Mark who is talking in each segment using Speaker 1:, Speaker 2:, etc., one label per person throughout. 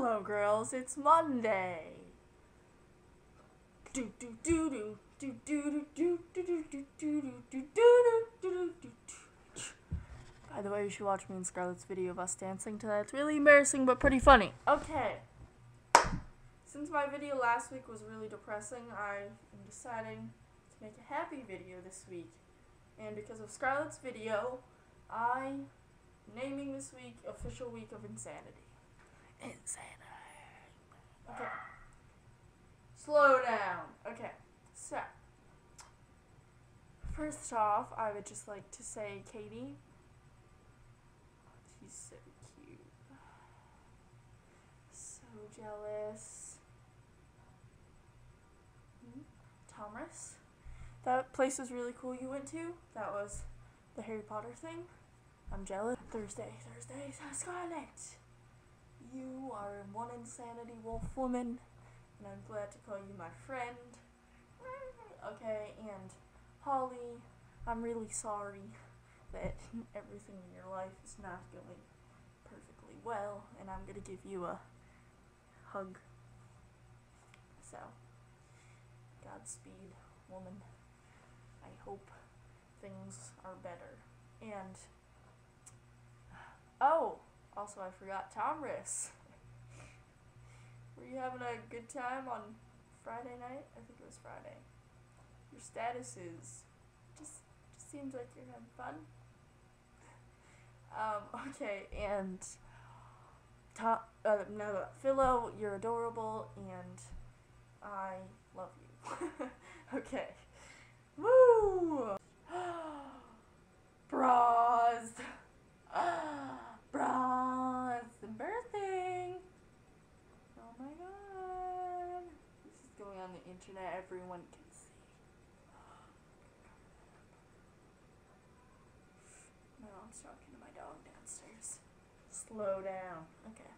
Speaker 1: Hello, girls. It's Monday. Do do do do do do do do do do do do do do do. By the way, you should watch me and Scarlett's video of us dancing to that. It's really embarrassing, but pretty funny. Okay. Since my video last week was really depressing, I am deciding to make a happy video this week. And because of Scarlett's video, I'm naming this week Official Week of Insanity. Okay. Slow down. Okay. So, first off, I would just like to say Katie. She's so cute. So jealous. Thomas. That place was really cool you went to. That was the Harry Potter thing. I'm jealous. Thursday, Scarlett. You are one insanity wolf woman, and I'm glad to call you my friend. Okay, and Holly, I'm really sorry that everything in your life is not going perfectly well, and I'm gonna give you a hug. So, Godspeed, woman. I hope things are better. And, oh! Also, I forgot Tomris. Were you having a good time on Friday night? I think it was Friday. Your status is just seems like you're having fun. Okay, and Philo, you're adorable, and I love you. Okay. Woo! Bras. Bras and birthing. Oh my god. This is going on the internet. Everyone can see. My mom's talking to my dog downstairs. Slow down. Okay.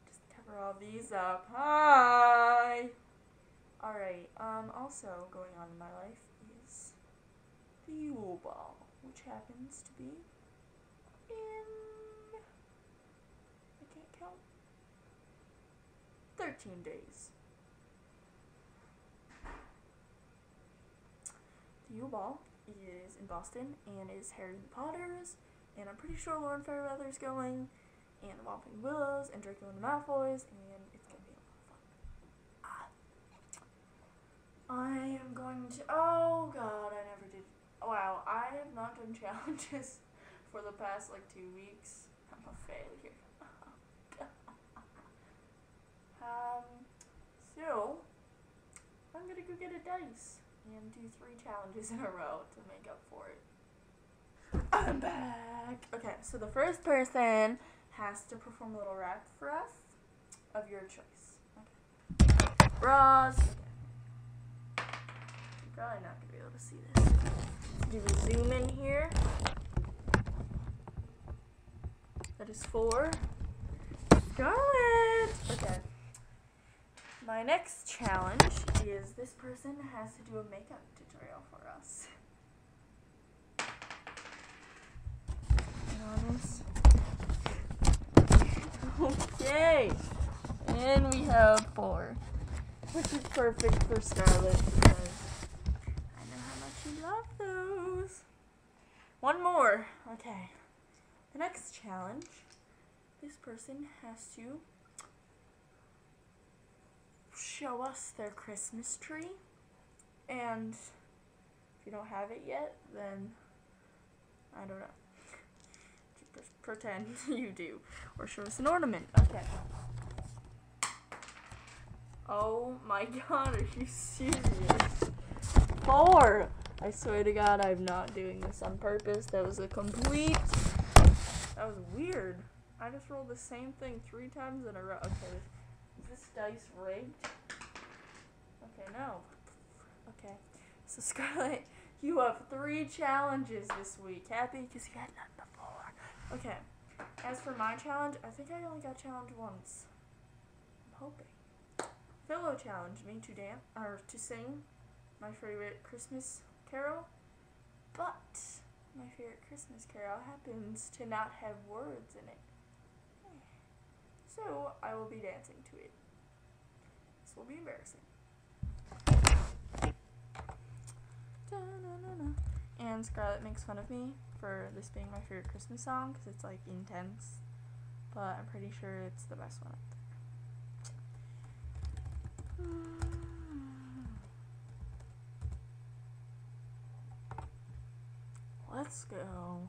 Speaker 1: Just cover all these up. Hi. Alright. Also going on in my life is the Yule Ball, which happens to be I can't count. 13 days. The Yule Ball is in Boston and is Harry Potter's, and I'm pretty sure Lauren Fairweather's going, and the Whomping Willows, and Draco and the Malfoys, and it's gonna be a lot of fun. I am going to. Oh god, I never did. Wow, I have not done challenges for the past 2 weeks. I'm a failure. So I'm gonna go get a dice and do 3 challenges in a row to make up for it. I'm back. Okay, so the first person has to perform a little rap for us of your choice. Okay. Ross. Okay. You're probably not gonna be able to see this. Let's do a zoom in here. That is 4. Scarlett! Okay. My next challenge is this person has to do a makeup tutorial for us. Okay. And we have 4. Which is perfect for Scarlett because I know how much you love those. 1 more. Okay. The next challenge, this person has to show us their Christmas tree, and if you don't have it yet, then I don't know. Pretend you do, or show us an ornament. Okay. Oh my god, are you serious? 4! I swear to god, I'm not doing this on purpose. That was weird. I just rolled the same thing 3 times in a row. Okay, is this dice rigged? Okay, no. Okay, so Scarlett, you have 3 challenges this week. Happy? Because you had none before. Okay, as for my challenge, I think I only got challenged once. I'm hoping. Philo challenged me to dance, or to sing my favorite Christmas carol, but my favorite Christmas carol happens to not have words in it. so I will be dancing to it. This will be embarrassing. Da-na-na-na. And Scarlett makes fun of me for this being my favorite Christmas song because it's like intense, but I'm pretty sure it's the best one out there. Let's go.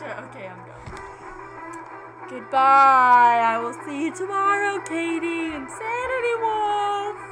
Speaker 1: Okay, I'm done. Goodbye. I will see you tomorrow, Katie. Insanity Wolf.